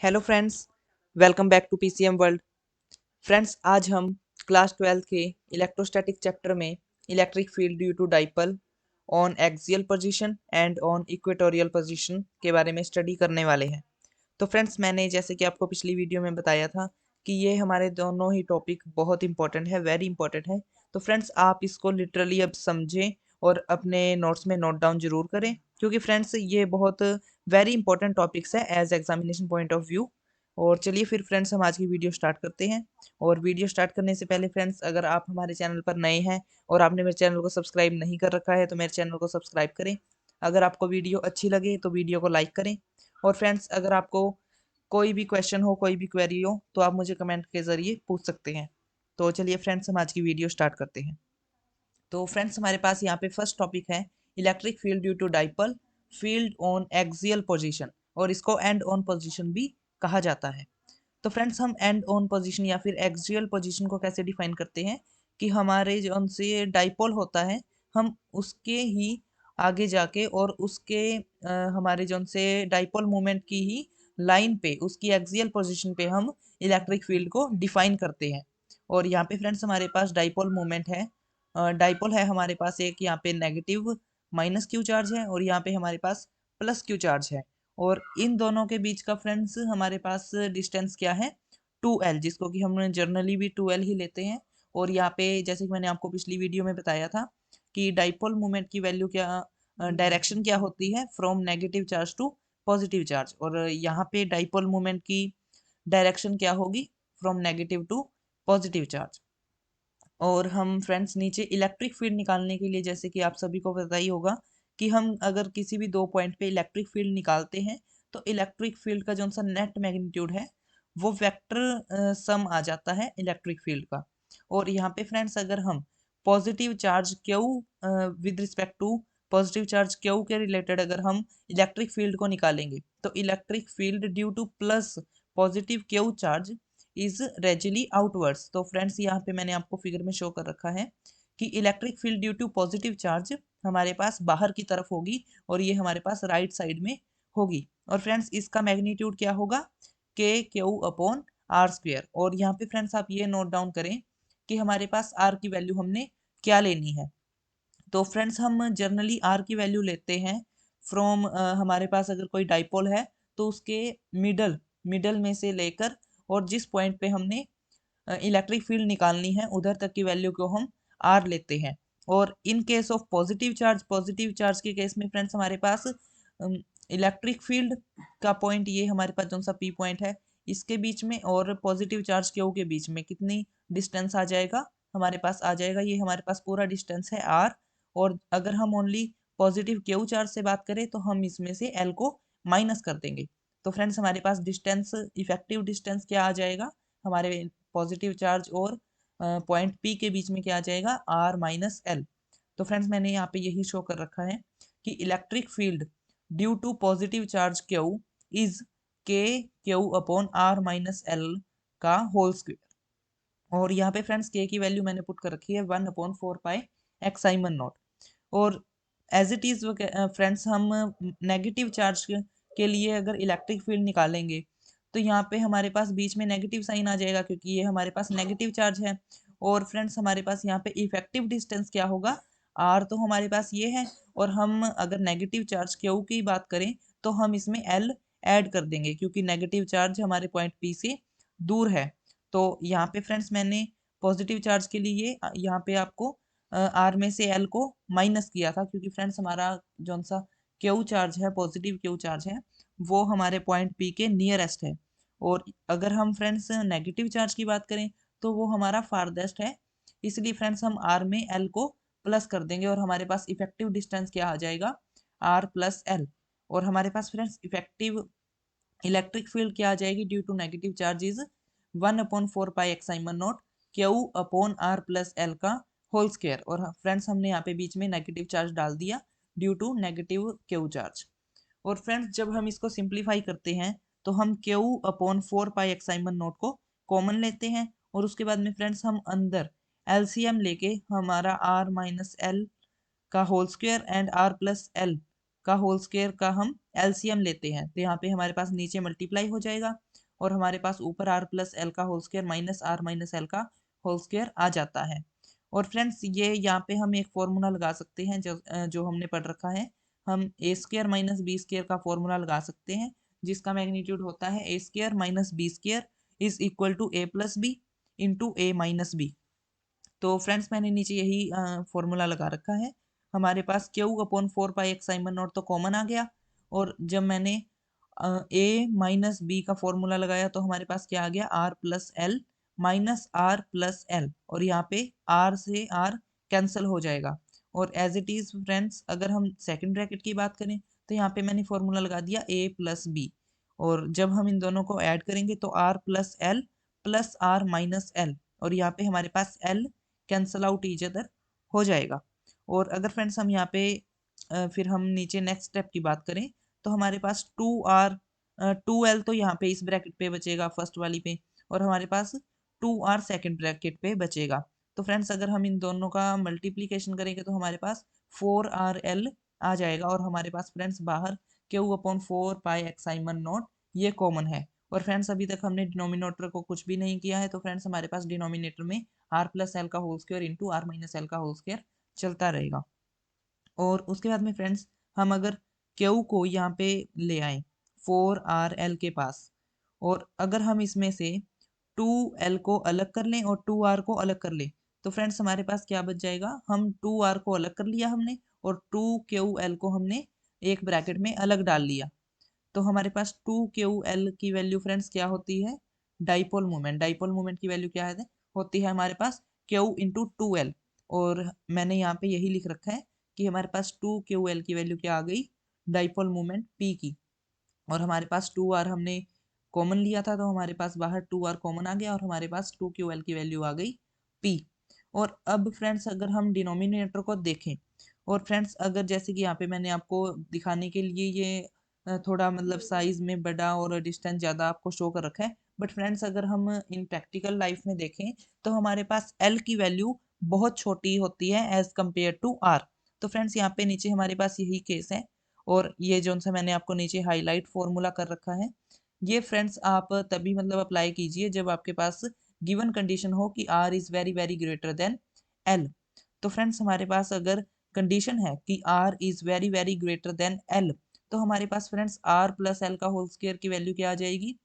Hello friends, welcome back to PCM world. Friends, आज हम class 12 के इलेक्ट्रोस्टैटिक चैप्टर में electric field due to dipole on axial position and on equatorial position के बारे में study करने वाले हैं। तो फ्रेंड्स, मैंने जैसे कि आपको पिछली वीडियो में बताया था कि ये हमारे दोनों ही टॉपिक बहुत इंपॉर्टेंट है, वेरी इंपॉर्टेंट है। तो फ्रेंड्स, आप इसको लिटरली अब समझें और अपने नोट्स में नोट डाउन जरूर करें, क्योंकि फ्रेंड्स ये बहुत वेरी इंपॉर्टेंट टॉपिक्स है as examination point of view. और चलिए फिर फ्रेंड्स, हम आज की वीडियो स्टार्ट करते हैं। और वीडियो स्टार्ट करने से पहले फ्रेंड्स, अगर आप हमारे चैनल पर नए हैं और आपने मेरे चैनल को सब्सक्राइब नहीं कर रखा है तो मेरे चैनल को सब्सक्राइब करें। अगर आपको वीडियो अच्छी लगे तो वीडियो को लाइक करें। और फ्रेंड्स, अगर आपको कोई भी क्वेश्चन हो, कोई भी क्वेरी हो, तो आप मुझे कमेंट के ज़रिए पूछ सकते हैं। तो चलिए फ्रेंड्स, हम आज की वीडियो स्टार्ट करते हैं। तो फ्रेंड्स, हमारे पास यहाँ पे फर्स्ट टॉपिक है electric field due to dipole field on axial position, और इसको एंड ऑन पोजीशन भी कहा जाता है। तो फ्रेंड्स, हम एंड ऑन पोजीशन या फिर एक्सियल पोजीशन को कैसे डिफाइन करते हैं कि हमारे जो उनसे डाइपोल होता है, हम उसके ही आगे जाके और उसके हमारे जो उनसे डाइपोल मोमेंट की ही लाइन पे, उसकी एक्सियल पोजीशन पे हम इलेक्ट्रिक फील्ड को डिफाइन करते हैं। और यहाँ पे फ्रेंड्स, हमारे पास डाइपोल मोमेंट है, डाइपोल है हमारे पास एक, यहाँ पे नेगेटिव माइनस क्यू चार्ज है और यहाँ पे हमारे पास प्लस क्यू चार्ज है। और इन दोनों के बीच का फ्रेंड्स हमारे पास डिस्टेंस क्या है, 2L, जिसको कि हम जनरली भी 2L ही लेते हैं। और यहाँ पे जैसे कि मैंने आपको पिछली वीडियो में बताया था कि डाइपोल मोमेंट की वैल्यू क्या, डायरेक्शन क्या होती है, from negative charge to positive charge. और यहाँ पे डाइपोल मोमेंट की डायरेक्शन क्या होगी, from negative to positive charge. और हम फ्रेंड्स नीचे इलेक्ट्रिक फील्ड निकालने के लिए, जैसे कि आप सभी को पता ही होगा कि हम अगर किसी भी दो पॉइंट पे इलेक्ट्रिक फील्ड निकालते हैं तो इलेक्ट्रिक फील्ड का जो सा नेट मैग्नीट्यूड है वो वेक्टर सम आ जाता है इलेक्ट्रिक फील्ड का। और यहाँ पे फ्रेंड्स, अगर हम positive charge q with respect to positive charge q के रिलेटेड अगर हम इलेक्ट्रिक फील्ड को निकालेंगे तो electric field due to plus positive q charge is radially outwards. तो फ्रेंड्स, यहाँ पे मैंने आपको फिगर में शो कर रखा है कि electric field due to positive charge हमारे पास बाहर की तरफ होगी और ये हमारे पास राइट साइड में होगी। और फ्रेंड्स, इसका मैग्नीट्यूड क्या होगा, के क्यू अपॉन आर स्क्वेयर। और यहाँ पे फ्रेंड्स, आप ये नोट डाउन करें कि हमारे पास आर की वैल्यू हमने क्या लेनी है। तो फ्रेंड्स, हम जनरली आर की वैल्यू लेते हैं फ्रॉम, हमारे पास अगर कोई डाइपोल है तो उसके मिडल मिडल में से लेकर और जिस पॉइंट पे हमने इलेक्ट्रिक फील्ड निकालनी है उधर तक की वैल्यू को हम आर लेते हैं। और in case of positive charge के केस में फ्रेंड्स, हमारे पास इलेक्ट्रिक फील्ड का पॉइंट, ये हमारे पास जो सा पी पॉइंट है, इसके बीच में और पॉजिटिव चार्ज क्यू के बीच में कितनी डिस्टेंस आ जाएगा, हमारे पास आ जाएगा, ये हमारे पास पूरा डिस्टेंस है आर। और अगर हम ओनली पॉजिटिव क्यू चार्ज से बात करें तो हम इसमें से एल को माइनस कर देंगे। तो फ्रेंड्स, हमारे पास डिस्टेंस, इफेक्टिव डिस्टेंस क्या आ जाएगा, हमारे पॉजिटिव चार्ज और पॉइंट पी के बीच में क्या आ जाएगा, आर माइनस एल। तो फ्रेंड्स, मैंने यहाँ पे यही शो कर रखा है कि electric field due to positive charge q is k q upon R minus L का होल स्क्वायर। और यहाँ पे फ्रेंड्स, के की वैल्यू मैंने पुट कर रखी है 1/4 पाई एक्स साइमन नॉट। और एज इट इज फ्रेंड्स, हम नेगेटिव चार्ज के लिए अगर इलेक्ट्रिक फील्ड निकालेंगे तो यहाँ पे हमारे पास बीच में नेगेटिव साइन आ जाएगा, क्योंकि ये हमारे पास नेगेटिव चार्ज है। और फ्रेंड्स, हमारे पास यहाँ पे इफेक्टिव डिस्टेंस क्या होगा, आर तो हमारे पास ये है, और हम अगर नेगेटिव चार्ज क्यू की बात करें तो हम इसमें एल ऐड कर देंगे, क्योंकि नेगेटिव चार्ज हमारे पॉइंट पी से दूर है। तो यहाँ पे फ्रेंड्स, मैंने पॉजिटिव चार्ज के लिए यहाँ पे आपको आर में से एल को माइनस किया था, क्योंकि फ्रेंड्स हमारा जो सा क्यू चार्ज है, पॉजिटिव क्यू चार्ज है, वो हमारे पॉइंट पी के नियरेस्ट है। और अगर हम फ्रेंड्स नेगेटिव चार्ज की बात करें तो वो हमारा फारदेस्ट है, इसलिए फ्रेंड्स हम आर में एल को प्लस कर देंगे और हमारे पास इफेक्टिव डिस्टेंस क्या आ जाएगा, आर प्लस एल। और हमारे पास फ्रेंड्स इफेक्टिव इलेक्ट्रिक फील्ड क्या आ जाएगी, due to negative charge is 1/4 pi epsilon naught Q upon R plus L का होल स्क्वायर। और फ्रेंड्स, हमने यहाँ पे बीच में नेगेटिव चार्ज डाल दिया due to negative Q charge. और फ्रेंड्स, जब हम इसको सिंप्लीफाई करते हैं तो हम Q upon 4 pi epsilon naught को कॉमन लेते हैं, और उसके बाद में फ्रेंड्स हम अंदर एलसीएम लेके हमारा आर माइनस एल का whole square and R plus L का होल स्क्वायर का हम एलसीएम लेते हैं, तो यहाँ पे हमारे पास नीचे मल्टीप्लाई हो जाएगा। और हमारे पास ऊपर आर प्लस एल का whole square minus R minus L का होल स्क्वायर आ जाता है। और फ्रेंड्स ये यहाँ पे हम एक फॉर्मूला लगा सकते हैं जो हमने पढ़ रखा है। हम a square minus b square का फॉर्मूला लगा सकते हैं, जिसका मैग्नीट्यूड होता है a square minus b square is equal to a plus b into a minus b. तो फ्रेंड्स मैंने नीचे यही फॉर्मूला लगा रखा है। हमारे पास q upon 4 pi epsilon naught तो कॉमन आ गया, और जब मैंने ए माइनस बी का फॉर्मूला लगाया तो हमारे पास क्या आ गया, are plus L minus R plus L, और यहाँ पे आर से आर कैंसिल हो जाएगा। और एज इट इज फ्रेंड्स अगर हम सेकंड ब्रैकेट की बात करें तो यहाँ पे मैंने फॉर्मूला लगा दिया ए प्लस बी, और जब हम इन दोनों को ऐड करेंगे तो R plus R minus L, और यहाँ पे हमारे पास L cancel out each other हो जाएगा। और अगर फ्रेंड्स हम यहाँ पे फिर हम नीचे नेक्स्ट स्टेप की बात करें तो हमारे पास 2l तो यहाँ पे इस ब्रैकेट पे बचेगा फर्स्ट वाली पे, और हमारे पास 2r सेकंड ब्रैकेट पे बचेगा। तो फ्रेंड्स अगर हम इन दोनों का मल्टीप्लीकेशन करेंगे तो हमारे पास 4rl आ जाएगा, और हमारे पास फ्रेंड्स बाहर Q upon 4 pi epsilon naught ये कॉमन है। और फ्रेंड्स अभी तक हमने डिनोमिनेटर को कुछ भी नहीं किया है, तो फ्रेंड्स हमारे पास डिनोमिनेटर में आर प्लस एल का whole square into R minus L का होल स्क्वायर चलता रहेगा। और उसके बाद में फ्रेंड्स हम अगर क्यू को यहाँ पे ले आए 4rl के पास, और अगर हम इसमें से 2l को अलग कर लें और 2r को अलग कर लें तो फ्रेंड्स हमारे पास क्या बच जाएगा, हम 2r को अलग कर लिया हमने और 2ql को हमने एक ब्रैकेट में अलग डाल लिया, तो हमारे पास 2ql की वैल्यू फ्रेंड्स क्या होती है, डाइपोल मोमेंट। डाइपोल मोमेंट की वैल्यू क्या है, होती है हमारे पास q इंटू 2l, और मैंने यहाँ पे यही लिख रखा है कि हमारे पास 2ql की वैल्यू क्या आ गई, डाइपोल मोमेंट p की। और हमारे पास 2r हमने कॉमन लिया था, तो हमारे पास बाहर 2r कॉमन आ गया और हमारे पास 2ql की वैल्यू आ गई p। और अब फ्रेंड्स अगर हम डिनोमिनेटर को देखें, और फ्रेंड्स अगर जैसे कि यहाँ पे मैंने आपको दिखाने के लिए ये थोड़ा मतलब साइज में बड़ा और डिस्टेंस ज़्यादा आपको शो कर रखा है, बट फ्रेंड्स अगर हम इन प्रैक्टिकल लाइफ में देखें तो हमारे पास एल की वैल्यू बहुत छोटी होती है एज कम्पेयर टू आर। तो फ्रेंड्स यहाँ पे नीचे हमारे पास यही केस है, और ये जो सा मैंने आपको नीचे हाईलाइट फॉर्मूला कर रखा है, ये फ्रेंड्स आप तभी मतलब अप्लाई कीजिए जब आपके पास गिवन कंडीशन हो कि R is very very greater than L. तो फ्रेंड्स हमारे पास अगर कंडीशन है कि R is very very greater than L, तो हमारे पास फ्रेंड्स आर प्लस एल का होल स्क्वायर की वैल्यू क्या आ जाएगी,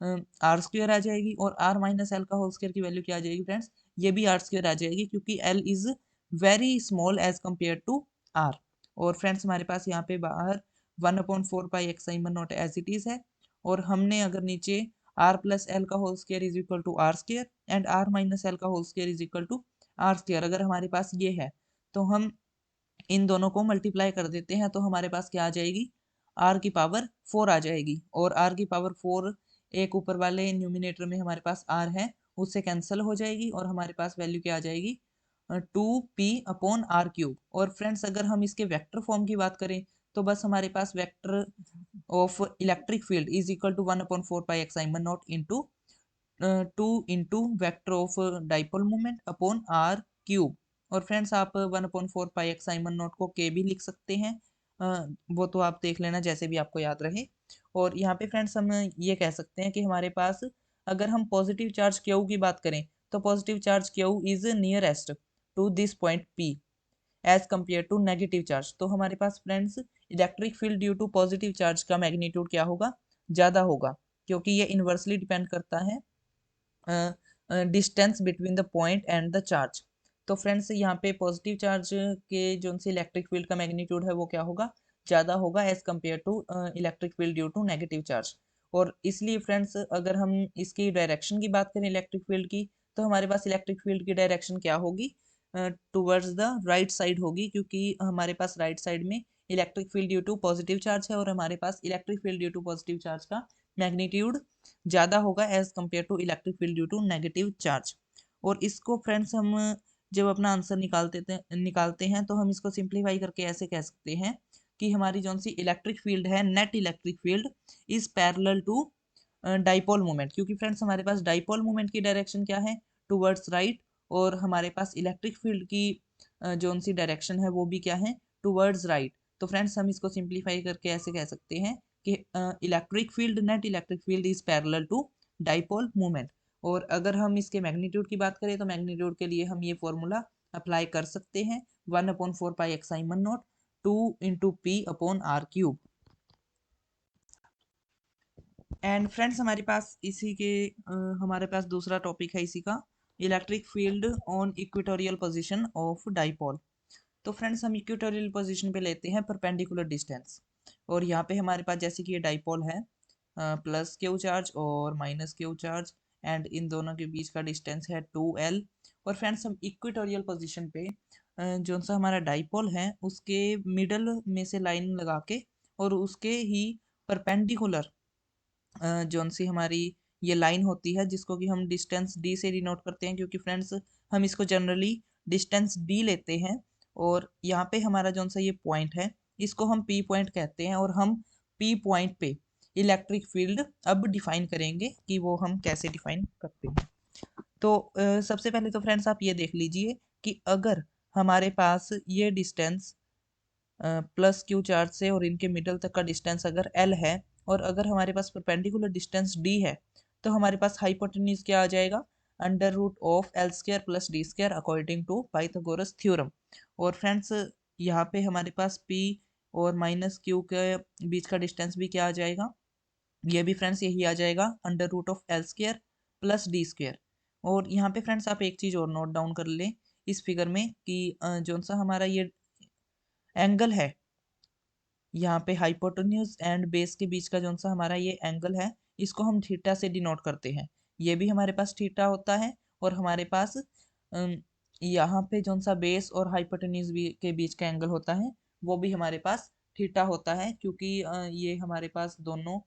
आर स्क्वायर आ जाएगी, और आर माइनस एल का होल स्क्वायर की वैल्यू क्या आ जाएगी फ्रेंड्स, ये भी आर स्क्वायर आ जाएगी, क्योंकि L is very small as compare to R. और फ्रेंड्स हमारे पास यहाँ पे बाहर 1/4 pi epsilon naught as it is है, और हमने अगर नीचे आर प्लस एल का whole square is equal to R square and R minus L का whole square is equal to R square अगर हमारे पास ये है, तो हम इन दोनों को मल्टीप्लाई कर देते हैं तो हमारे पास क्या आ जाएगी, आर की पावर 4 आ जाएगी, और आर की पावर 4 एक ऊपर वाले न्यूमिनेटर में हमारे पास आर है उससे कैंसिल हो जाएगी, और हमारे पास वैल्यू क्या आ जाएगी, 2p/r³। और फ्रेंड्स अगर हम इसके वेक्टर फॉर्म की बात करें तो बस हमारे पास vector of electric field is equal to 1/4 pi epsilon naught into 2 vector of dipole moment upon r³। और फ्रेंड्स आप 1/4 पाई एक्स साइन नॉट को के भी लिख सकते हैं, वो तो आप देख लेना जैसे भी आपको याद रहे। और यहाँ पे फ्रेंड्स हम ये कह सकते हैं कि हमारे पास अगर हम पॉजिटिव चार्ज क्यू की बात करें तो positive charge q is nearest to this point P as compare to negative charge. तो हमारे पास friends electric field due to positive charge का मैग्नीट्यूड क्या होगा, ज़्यादा होगा, क्योंकि ये इन्वर्सली डिपेंड करता है distance between the point and the charge. तो फ्रेंड्स यहाँ पे पॉजिटिव चार्ज के जो से इलेक्ट्रिक फील्ड का मैग्नीट्यूड है वो क्या होगा, ज़्यादा होगा as compare to electric field due to negative charge. और इसलिए फ्रेंड्स अगर हम इसकी डायरेक्शन की बात करें इलेक्ट्रिक फील्ड की, तो हमारे पास इलेक्ट्रिक फील्ड की डायरेक्शन क्या होगी, टूवर्ड्स द राइट साइड होगी, क्योंकि हमारे पास राइट साइड में electric field due to positive charge है, और हमारे पास electric field due to positive charge का मैग्नीट्यूड ज़्यादा होगा as compare to electric field due to negative charge. और इसको फ्रेंड्स हम जब अपना आंसर निकालते हैं तो हम इसको सिंप्लीफाई करके ऐसे कह सकते हैं कि हमारी जो सी इलेक्ट्रिक फील्ड है, net electric field is parallel to dipole moment, क्योंकि फ्रेंड्स हमारे पास डाइपोल मोमेंट की डायरेक्शन क्या है, टूवर्ड्स राइट, और हमारे पास इलेक्ट्रिक फील्ड की जो सी डायरेक्शन है वो भी क्या है, टूवर्ड्स राइट। तो फ्रेंड्स हम इसको सिंप्लीफाई करके ऐसे कह सकते हैं कि electric field, net electric field is parallel to dipole moment. और अगर हम इसके मैग्नीट्यूड की बात करें तो मैग्नीट्यूड के लिए हम ये फॉर्मूला अप्लाई कर सकते हैं, 1/4π(x(i)(1)0 2 into P upon R cube. And friends हमारे पास इसी के हमारे पास दूसरा टॉपिक है इसी का, electric field on equatorial position of dipole. तो फ्रेंड्स हम इक्वेटोरियल पोजीशन पे लेते हैं परपेंडिकुलर डिस्टेंस, और यहाँ पे हमारे पास जैसे कि ये डाइपोल है, प्लस क्यू चार्ज और minus Q charge, and in दोनों के बीच का डिस्टेंस है 2L। और फ्रेंड्स हम इक्वेटोरियल पोजीशन पे जो सा हमारा डाइपोल है उसके मिडल में से लाइन लगा के और उसके ही परपेंडिकुलर जौन सी हमारी ये लाइन होती है जिसको कि हम डिस्टेंस डी से डिनोट करते हैं, क्योंकि फ्रेंड्स हम इसको जनरली डिस्टेंस डी लेते हैं। और यहाँ पे हमारा जौन सा ये पॉइंट है इसको हम पी पॉइंट कहते हैं, और हम पी पॉइंट पे इलेक्ट्रिक फील्ड अब डिफाइन करेंगे कि वो हम कैसे डिफाइन करते हैं। तो सबसे पहले तो फ्रेंड्स आप ये देख लीजिए कि अगर हमारे पास ये डिस्टेंस प्लस क्यू चार्ज से और इनके मिडल तक का डिस्टेंस अगर एल है, और अगर हमारे पास परपेंडिकुलर डिस्टेंस डी है, तो हमारे पास हाइपोटेन्यूज क्या आ जाएगा, under root of L square plus D square according to Pythagoras theorem. और फ्रेंड्स यहाँ पे हमारे पास पी और माइनस क्यू के बीच का डिस्टेंस भी क्या आ जाएगा, ये भी फ्रेंड्स यही आ जाएगा, under root of L square plus D square. और यहाँ पे फ्रेंड्स आप एक चीज़ और नोट डाउन कर लें इस फिगर में कि जो सा हमारा ये एंगल है यहाँ पे हाइपोटेन्यूज एंड बेस के बीच का जो सा हमारा ये एंगल है इसको हम थीटा से डिनोट करते हैं। ये भी हमारे पास थीटा होता है, और हमारे पास यहाँ पे जो सा बेस और हाइपोटेन्यूज के बीच का एंगल होता है वो भी हमारे पास थीटा होता है, क्योंकि ये हमारे पास दोनों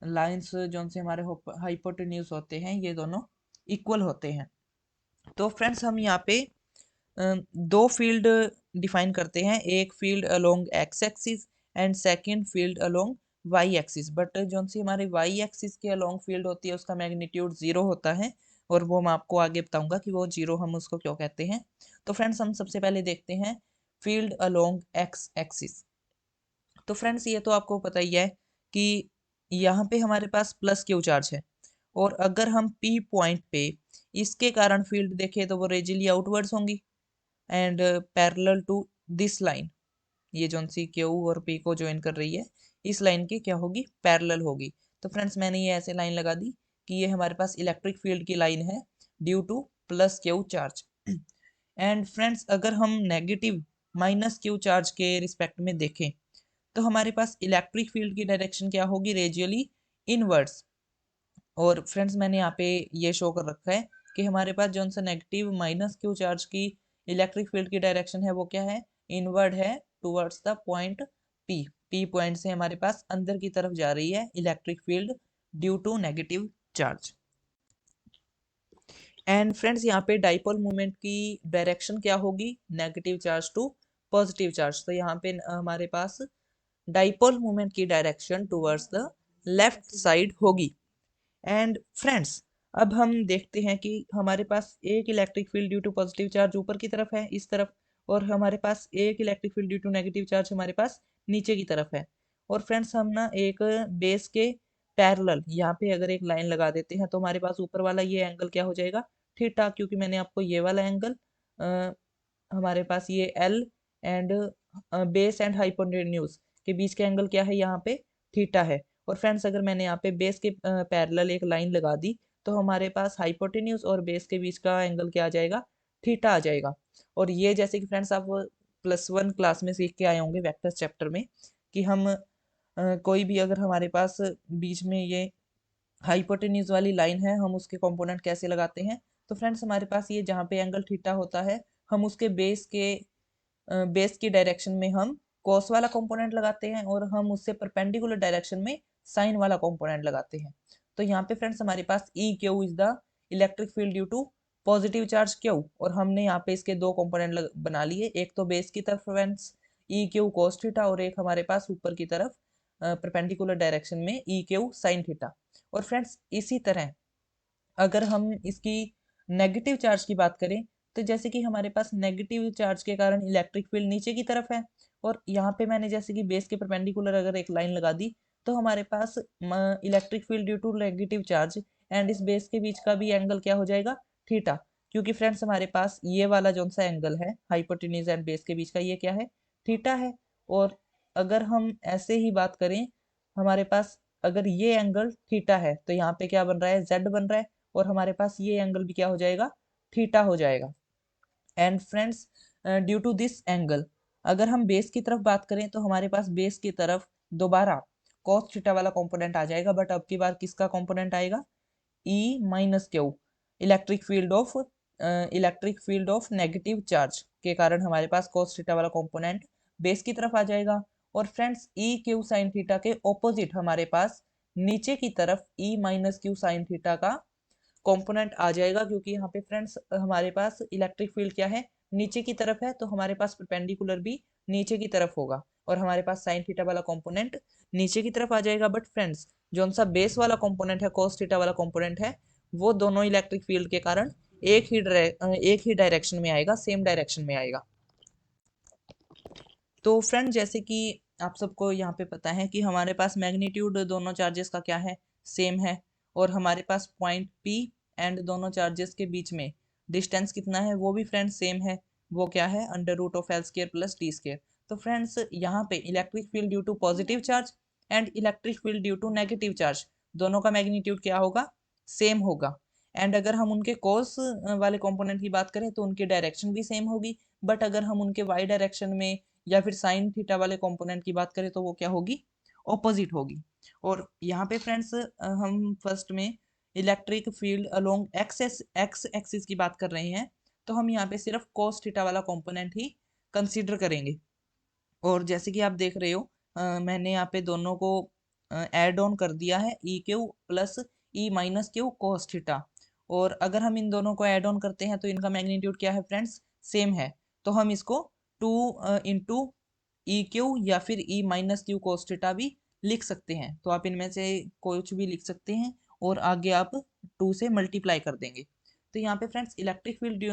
लाइंस जो से हमारे हाइपोटेन्यूज होते हैं ये दोनों इक्वल होते हैं। तो फ्रेंड्स हम यहाँ पे दो फील्ड डिफाइन करते हैं, एक field along X axis and second field along Y axis. But जो सी हमारे वाई एक्सिस के अलोंग फील्ड होती है उसका मैग्नीट्यूड 0 होता है, और वो मैं आपको आगे बताऊंगा कि वो 0 हम उसको क्यों कहते हैं। तो फ्रेंड्स हम सबसे पहले देखते हैं फील्ड अलोंग एक्स एक्सिस। तो फ्रेंड्स ये तो आपको पता ही है कि यहाँ पे हमारे पास प्लस क्यू चार्ज है, और अगर हम पी पॉइंट पे इसके कारण फील्ड देखें तो वो रेजिली आउटवर्ड्स होंगी and parallel to this line, ये जो सी क्यू और पी को ज्वाइन कर रही है इस लाइन की क्या होगी, पैरेलल होगी। तो फ्रेंड्स मैंने ये ऐसे लाइन लगा दी कि ये हमारे पास इलेक्ट्रिक फील्ड की लाइन है due to plus Q charge. And friends अगर हम नेगेटिव माइनस क्यू चार्ज के रिस्पेक्ट में देखें तो हमारे पास इलेक्ट्रिक फील्ड की डायरेक्शन क्या होगी, रेडियली इनवर्ड्स। और फ्रेंड्स मैंने यहाँ पे ये शो कर रखा है कि हमारे पास जो सा नेगेटिव माइनस क्यू चार्ज की इलेक्ट्रिक फील्ड की डायरेक्शन है वो क्या है, इनवर्ड है towards the point P. P point से हमारे पास अंदर की तरफ जा रही है electric field due to negative charge. And friends यहाँ पे डाइपोल मोमेंट की डायरेक्शन क्या होगी, negative charge to positive charge. तो यहाँ पे हमारे पास डाइपोल मोमेंट की direction towards the left side होगी। एंड फ्रेंड्स अब हम देखते हैं कि हमारे पास एक electric field due to positive charge ऊपर की तरफ है इस तरफ, और हमारे पास एक electric field due to negative charge हमारे पास नीचे की तरफ है। और फ्रेंड्स हम ना एक बेस के पैरेलल यहाँ पे अगर एक लाइन लगा देते हैं तो हमारे पास ऊपर वाला ये एंगल क्या हो जाएगा, थीटा, क्योंकि मैंने आपको ये वाला एंगल हमारे पास ये L and base and hypotenuse के बीच का एंगल क्या है यहाँ पे, थीटा है। और फ्रेंड्स अगर मैंने यहाँ पे बेस के पैरेलल एक लाइन लगा दी तो हमारे पास हाइपोटेन्यूज और बेस के बीच का एंगल क्या आ जाएगा, थीटा आ जाएगा। और ये जैसे कि फ्रेंड्स आप +1 क्लास में सीख के आए होंगे वेक्टर्स चैप्टर में कि हम कोई भी अगर हमारे पास बीच में ये हाइपोटेन्यूज वाली लाइन है हम उसके कंपोनेंट कैसे लगाते हैं। तो फ्रेंड्स हमारे पास ये जहाँ पे एंगल थीटा होता है हम उसके बेस की डायरेक्शन में हम कॉस वाला कंपोनेंट लगाते हैं, और हम उससे परपेंडिकुलर डायरेक्शन में साइन वाला कंपोनेंट लगाते हैं। तो यहाँ पे फ्रेंड्स हमारे पास E q is the electric field due to positive charge q, और हमने यहाँ पे इसके दो कंपोनेंट बना लिए, एक तो बेस की तरफ friends E Q cos theta, और एक हमारे पास ऊपर की तरफ परपेंडिकुलर डायरेक्शन में ई क्यू साइन थीटा। और फ्रेंड्स इसी तरह अगर हम इसकी नेगेटिव चार्ज की बात करें तो जैसे कि हमारे पास नेगेटिव चार्ज के कारण इलेक्ट्रिक फील्ड नीचे की तरफ है, और यहाँ पे मैंने जैसे कि बेस के परपेंडिकुलर अगर एक लाइन लगा दी तो हमारे पास electric field due to negative charge and इस बेस के बीच का भी एंगल क्या हो जाएगा, थीटा, क्योंकि फ्रेंड्स हमारे पास ये वाला जो सा एंगल है हाइपोटेन्यूज एंड बेस के बीच का, ये क्या है, थीटा है। और अगर हम ऐसे ही बात करें, हमारे पास अगर ये एंगल थीटा है तो यहाँ पे क्या बन रहा है, जेड बन रहा है, और हमारे पास ये एंगल भी क्या हो जाएगा, थीटा हो जाएगा। And friends due to this angle, अगर हम बेस की तरफ बात करें तो हमारे पास बेस की तरफ दोबारा cos थीटा वाला कंपोनेंट आ जाएगा, बट अब की बार किसका कंपोनेंट आएगा, E minus Q, electric field of negative charge के कारण हमारे पास cos थीटा वाला कंपोनेंट बेस की तरफ आ जाएगा। और friends E Q sine theta के ऑपोजिट हमारे पास नीचे की तरफ E minus q sine theta का कंपोनेंट आ जाएगा, क्योंकि यहाँ पे फ्रेंड्स हमारे पास इलेक्ट्रिक फील्ड क्या है, नीचे की तरफ है, तो हमारे पास परपेंडिकुलर भी नीचे की तरफ होगा, और हमारे पास साइन थीटा वाला कंपोनेंट नीचे की तरफ आ जाएगा। बट फ्रेंड्स जो सा बेस वाला कंपोनेंट है, cos थीटा वाला कंपोनेंट है, वो दोनों इलेक्ट्रिक फील्ड के कारण एक ही डायरेक्शन में आएगा, सेम डायरेक्शन में आएगा। तो फ्रेंड जैसे कि आप सबको यहाँ पे पता है कि हमारे पास मैग्नीट्यूड दोनों चार्जेस का क्या है, सेम है, और हमारे पास पॉइंट P एंड दोनों चार्जेस के बीच में डिस्टेंस कितना है, वो भी फ्रेंड्स सेम है, वो क्या है, under root of L square plus D square. तो फ्रेंड्स यहाँ पे electric field due to positive charge and electric field due to negative charge, दोनों का मैग्नीट्यूड क्या होगा, सेम होगा। एंड अगर हम उनके कॉस वाले कंपोनेंट की बात करें तो उनकी डायरेक्शन भी सेम होगी, बट अगर हम उनके वाई डायरेक्शन में या फिर साइन थीटा वाले कंपोनेंट की बात करें तो वो क्या होगी, ऑपोजिट होगी। और यहाँ पे फ्रेंड्स हम फर्स्ट में electric field along X axis की बात कर रहे हैं, तो हम यहाँ पे सिर्फ cos थीटा वाला कंपोनेंट ही कंसीडर करेंगे। और जैसे कि आप देख रहे हो, मैंने यहाँ पे दोनों को ऐड ऑन कर दिया है, ई क्यू प्लस ई माइनस क्यू cos थीटा। और अगर हम इन दोनों को ऐड ऑन करते हैं तो इनका मैग्नीट्यूड क्या है फ्रेंड्स, सेम है, तो हम इसको 2 इंटू ई क्यू या फिर ई माइनस क्यू cos थीटा भी लिख सकते हैं। तो आप इनमें से कुछ भी लिख सकते हैं और आगे आप 2 से मल्टीप्लाई कर देंगे। तो यहाँ पे friends electric field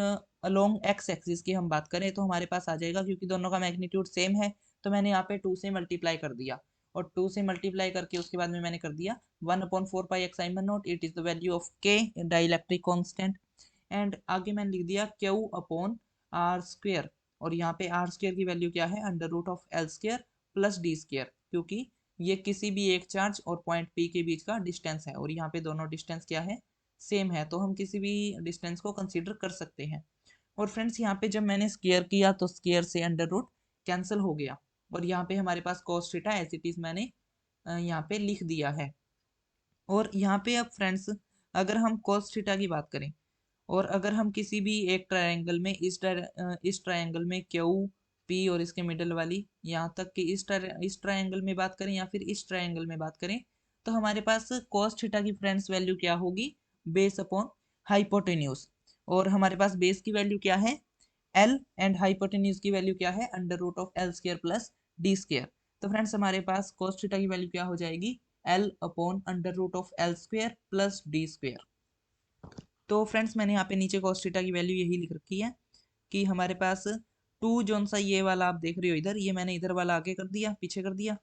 along X axis की हम बात करें तो हमारे पास आ जाएगा, क्योंकि दोनों का मैग्नीट्यूड सेम है, तो मैंने यहाँ पे 2 से मल्टीप्लाई कर दिया, और 2 से मल्टीप्लाई करके उसके बाद में मैंने कर दिया 1/4 pi epsilon naught, it is the value of k dielectric constant. And आगे मैंने लिख दिया क्यू अपॉन आर स्क्वेयर, और यहाँ पे आर स्क्वेयर की वैल्यू क्या है, under root of L square plus D square, क्योंकि ये किसी भी एक चार्ज और पॉइंट पी के बीच का डिस्टेंस है, और यहाँ पे दोनों डिस्टेंस क्या है, सेम है, तो हम किसी भी डिस्टेंस को कंसीडर कर सकते हैं। और फ्रेंड्स यहाँ पे जब मैंने स्क्वायर किया तो स्क्वायर से अंडर रूट कैंसिल हो गया, और यहाँ पे हमारे पास cos theta as it is मैंने यहाँ पे लिख दिया है। और यहाँ पे अब फ्रेंड्स अगर हम cos थीटा की बात करें, और अगर हम किसी भी एक ट्रायंगल में इस ट्रायंगल में क्यू पी और इसके मिडल वाली यहाँ तक कि इस ट्रायंगल में बात करें या फिर इस ट्रायंगल में बात करें, तो हमारे पास cos थीटा की फ्रेंड्स वैल्यू क्या होगी, बेस अपॉन हाइपोटेन्यूज। और हमारे पास बेस की वैल्यू क्या है, एल, एंड हाइपोटेन्यूज की वैल्यू क्या है, under root of L square plus D square. तो फ्रेंड्स हमारे पास cos थीटा की वैल्यू क्या हो जाएगी, L upon under root of L square plus D square. तो फ्रेंड्स मैंने यहाँ पे नीचे cos थीटा की वैल्यू यही लिख रखी है कि हमारे पास 2 जोन सा ये वाला आप देख रहे हो इधर, ये मैंने इधर वाला आगे कर दिया, पीछे कर दिया,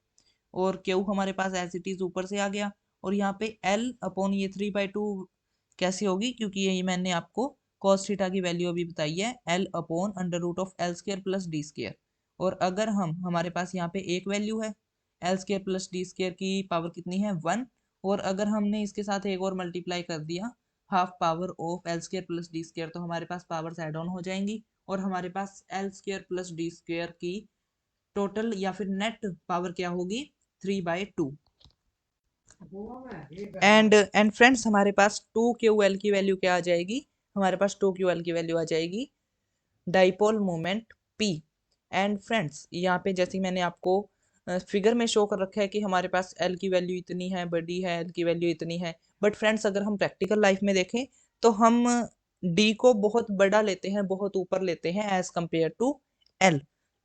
और क्यू हमारे पास एज इट इज ऊपर से आ गया, और यहाँ पे एल अपॉन ये 3/2 कैसे होगी, क्योंकि ये मैंने आपको cos थीटा की वैल्यू अभी बताई है, L upon under root of L square plus D square. और अगर हमारे पास यहाँ पे एक वैल्यू है, L square plus D square की पावर कितनी है, 1, और अगर हमने इसके साथ एक और मल्टीप्लाई कर दिया half power of L square plus D square, तो हमारे पास पावर्स ऐड ऑन हो जाएंगी, और हमारे पास L square plus D square की टोटल या फिर नेट पावर क्या होगी, 3/2। एंड फ्रेंड्स हमारे पास 2QL की वैल्यू क्या आ जाएगी, हमारे पास 2QL की वैल्यू आ जाएगी dipole moment P। And friends यहाँ पे जैसे मैंने आपको फिगर में शो कर रखा है कि हमारे पास L की वैल्यू इतनी है, बड़ी है, L की वैल्यू इतनी है, बट फ्रेंड्स अगर हम प्रैक्टिकल लाइफ में देखें तो हम D को बहुत बड़ा लेते हैं, बहुत ऊपर लेते हैं एज कम्पेयर टू L।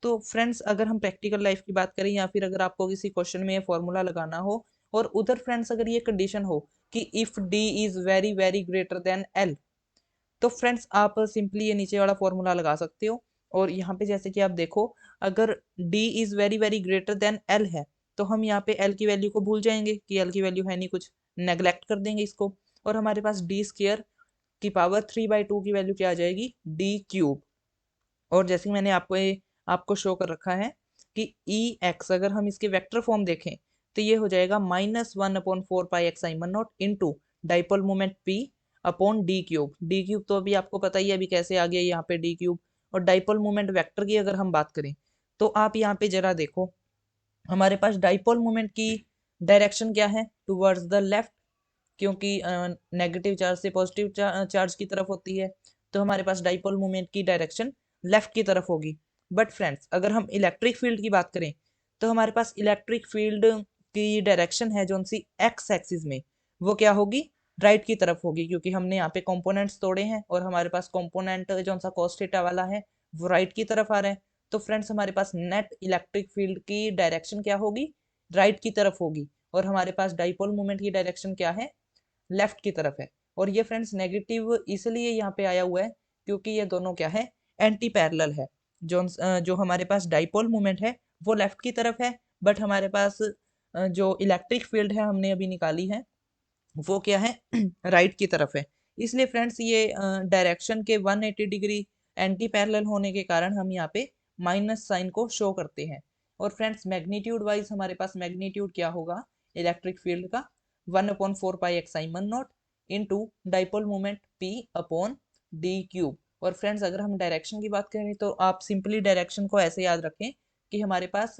तो फ्रेंड्स अगर हम प्रैक्टिकल लाइफ की बात करें या फिर अगर आपको किसी क्वेश्चन में ये फॉर्मूला लगाना हो, और उधर फ्रेंड्स अगर ये कंडीशन हो कि if D is very very greater then L, तो फ्रेंड्स आप सिंपली ये नीचे वाला फॉर्मूला लगा सकते हो। और यहाँ पे जैसे कि आप देखो, अगर D is very very greater then L है, तो हम यहाँ पे L की वैल्यू को भूल जाएंगे कि L की वैल्यू है नहीं कुछ, नेग्लेक्ट कर देंगे इसको, और हमारे पास डी स्क्वायर की पावर 3/2 की वैल्यू क्या आ जाएगी, डी क्यूब। और जैसे मैंने आपको शो कर रखा है कि ई एक्स अगर हम इसके वेक्टर फॉर्म देखें तो ये हो जाएगा -1/4π(x(i)(1)0) into dipole moment P upon D cube. D cube तो अभी आपको पता ही है अभी कैसे आ गया यहाँ पे डी क्यूब। और डाइपोल मोमेंट वेक्टर की अगर हम बात करें तो आप यहाँ पे जरा देखो, हमारे पास डाइपोल मोमेंट की डायरेक्शन क्या है, टुवर्ड्स द लेफ्ट, क्योंकि नेगेटिव चार्ज से पॉजिटिव चार्ज की तरफ होती है, तो हमारे पास डाइपोल मोमेंट की डायरेक्शन लेफ्ट की तरफ होगी। बट फ्रेंड्स अगर हम इलेक्ट्रिक फील्ड की बात करें तो हमारे पास इलेक्ट्रिक फील्ड की डायरेक्शन है जो सी एक्स एक्सिस में, वो क्या होगी, राइट की तरफ होगी, क्योंकि हमने यहाँ पे कंपोनेंट्स तोड़े हैं और हमारे पास कंपोनेंट जो सा cos थीटा वाला है वो राइट की तरफ आ रहा है। तो फ्रेंड्स हमारे पास नेट इलेक्ट्रिक फील्ड की डायरेक्शन क्या होगी, राइट की तरफ होगी। और हमारे पास डाइपोल मोमेंट की डायरेक्शन क्या है, लेफ्ट की तरफ है। और ये फ्रेंड्स नेगेटिव इसलिए यहाँ पे आया हुआ है क्योंकि ये दोनों क्या है, एंटी पैरेलल है। जो हमारे पास डाइपोल मोमेंट है वो लेफ्ट की तरफ है, बट हमारे पास जो इलेक्ट्रिक फील्ड है हमने अभी निकाली है वो क्या है, राइट की तरफ है। इसलिए फ्रेंड्स ये डायरेक्शन के 180 डिग्री एंटी पैरेलल होने के कारण हम यहाँ पे माइनस साइन को शो करते हैं। और फ्रेंड्स मैग्नीट्यूड वाइज हमारे पास मैग्नीट्यूड क्या होगा इलेक्ट्रिक फील्ड का, 1/4π(x(i)(1)0) into dipole moment P upon D cube. और फ्रेंड्स अगर हम डायरेक्शन की बात करें तो आप सिंपली डायरेक्शन को ऐसे याद रखें कि हमारे पास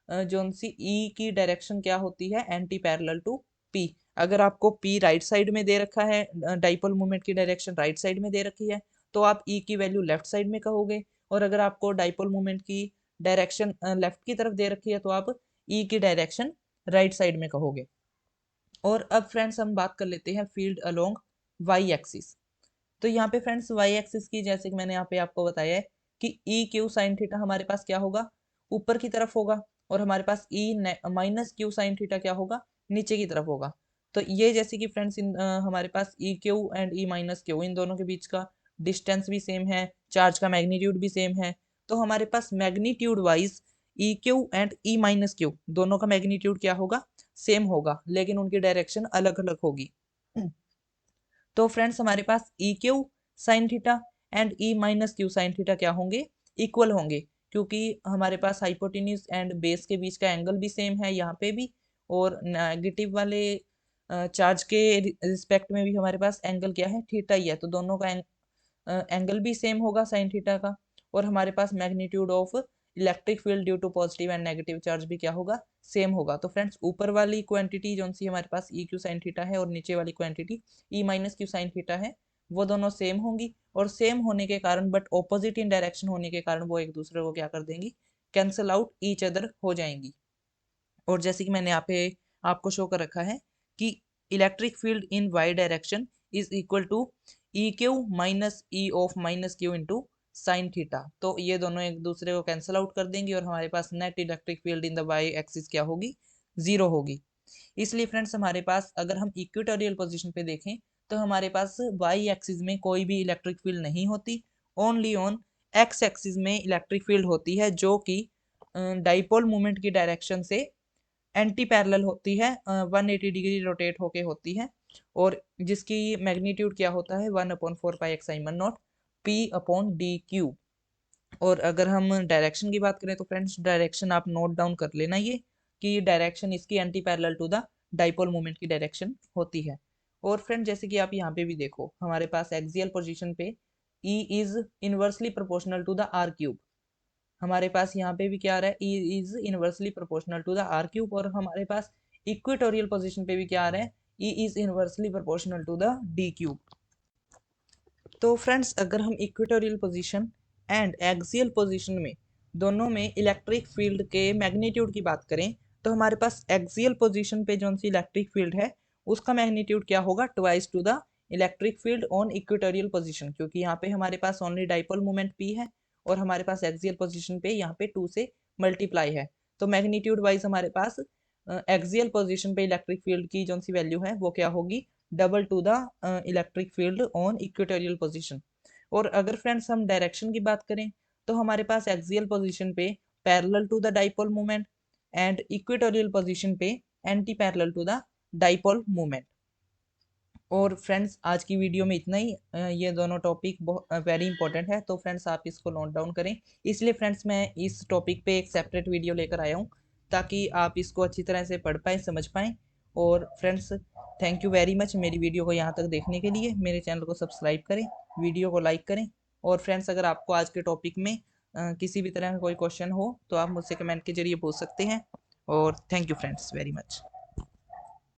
जो सी ई की डायरेक्शन क्या होती है, एंटी पैरेलल टू P। अगर आपको P राइट साइड में दे रखा है, डाइपोल मोमेंट की डायरेक्शन राइट साइड में दे रखी है, तो आप E की वैल्यू लेफ्ट साइड में कहोगे। और अगर आपको डाइपोल मोमेंट की डायरेक्शन लेफ्ट की तरफ दे रखी है तो आप E की डायरेक्शन राइट साइड में कहोगे। और अब फ्रेंड्स हम बात कर लेते हैं फील्ड अलोंग वाई एक्सिस। तो यहाँ पे फ्रेंड्स वाई एक्सिस की जैसे कि मैंने यहाँ पे आपको बताया है कि ई क्यू साइन थीटा हमारे पास क्या होगा, ऊपर की तरफ होगा, और हमारे पास ई माइनस क्यू साइन थीटा क्या होगा, नीचे की तरफ होगा। तो ये जैसे कि फ्रेंड्स हमारे पास E q and E minus q इन दोनों के बीच का डिस्टेंस भी सेम है, चार्ज का मैग्नीट्यूड भी सेम है। तो हमारे पास magnitude wise E q and E minus q दोनों का मैग्नीट्यूड क्या होगा, सेम होगा, लेकिन उनकी डायरेक्शन अलग अलग होगी। तो फ्रेंड्स हमारे पास E q sine theta and E minus q sine theta क्या होंगे, इक्वल होंगे, क्योंकि हमारे पास हाइपोटेन्यूज एंड बेस के बीच का एंगल भी सेम है यहाँ पे भी, और नेगेटिव वाले चार्ज के रिस्पेक्ट में भी हमारे पास एंगल क्या है, थीटा ही है, तो दोनों का एंगल भी सेम होगा साइन थीटा का। और हमारे पास magnitude of electric field due to positive and negative charge भी क्या होगा, सेम होगा। तो फ्रेंड्स ऊपर वाली क्वांटिटी जो सी हमारे पास ई क्यू साइन थीटा है और नीचे वाली क्वांटिटी ई माइनस क्यू साइन थीटा है, वो दोनों सेम होंगी। और सेम होने के कारण बट ऑपोजिट इन डायरेक्शन होने के कारण वो एक दूसरे को क्या कर देंगी, कैंसल आउट ईच अदर हो जाएंगी। और जैसे कि मैंने यहाँ पे आपको शो कर रखा है कि electric field in Y direction is equal to E Q minus E of minus Q into sine theta. तो ये दोनों एक दूसरे को कैंसिल आउट कर देंगे और हमारे पास net electric field in the y axis क्या होगी, जीरो होगी। इसलिए फ्रेंड्स हमारे पास अगर हम इक्वेटोरियल पोजीशन पे देखें तो हमारे पास वाई एक्सिस में कोई भी इलेक्ट्रिक फील्ड नहीं होती, ओनली ऑन एक्स एक्सिस में इलेक्ट्रिक फील्ड होती है, जो कि डाइपोल मोमेंट की डायरेक्शन से एंटी पैरेलल होती है, 180 डिग्री रोटेट होके होती है, और जिसकी मैग्नीट्यूड क्या होता है 1/4π(x(i)(1)0) P upon D cube. और अगर हम डायरेक्शन की बात करें तो फ्रेंड्स डायरेक्शन आप नोट डाउन कर लेना ये कि डायरेक्शन इसकी anti parallel to the dipole moment की डायरेक्शन होती है। और फ्रेंड जैसे कि आप यहाँ पे भी देखो हमारे पास एक्सियल पोजीशन पे E is inversely proportional to the R cube, हमारे पास यहाँ पे भी क्या आ रहा है, E is inversely proportional to the R cube. और हमारे पास इक्वेटोरियल पोजीशन पे भी क्या आ रहा है, E is inversely proportional to the D cube. तो फ्रेंड्स अगर हम equatorial position and axial position में दोनों में इलेक्ट्रिक फील्ड के मैग्नीट्यूड की बात करें तो हमारे पास एक्सियल पोजीशन पे जो सी इलेक्ट्रिक फील्ड है उसका मैग्नीट्यूड क्या होगा, twice to the electric field on equatorial position, क्योंकि यहाँ पे हमारे पास ओनली डाइपोल मोमेंट P है और हमारे पास एक्सियल पोजीशन पे यहाँ पे 2 से मल्टीप्लाई है। तो मैग्नीट्यूड वाइज हमारे पास एक्सियल पोजीशन पे इलेक्ट्रिक फील्ड की जो सी वैल्यू है वो क्या होगी, double two the electric field on equatorial position. और अगर फ्रेंड्स हम डायरेक्शन की बात करें तो हमारे पास एक्सियल पोजीशन पे parallel to the dipole moment and equatorial position पे anti parallel to the dipole moment. और फ्रेंड्स आज की वीडियो में इतना ही। ये दोनों टॉपिक बहुत वेरी इंपॉर्टेंट है, तो फ्रेंड्स आप इसको नोट डाउन करें। इसलिए फ्रेंड्स मैं इस टॉपिक पे एक सेपरेट वीडियो लेकर आया हूँ ताकि आप इसको अच्छी तरह से पढ़ पाएँ, समझ पाएँ। और friends thank you very much मेरी वीडियो को यहाँ तक देखने के लिए। मेरे चैनल को सब्सक्राइब करें, वीडियो को लाइक करें। और फ्रेंड्स अगर आपको आज के टॉपिक में किसी भी तरह का कोई क्वेश्चन हो तो आप मुझसे कमेंट के जरिए पूछ सकते हैं। और thank you friends very much.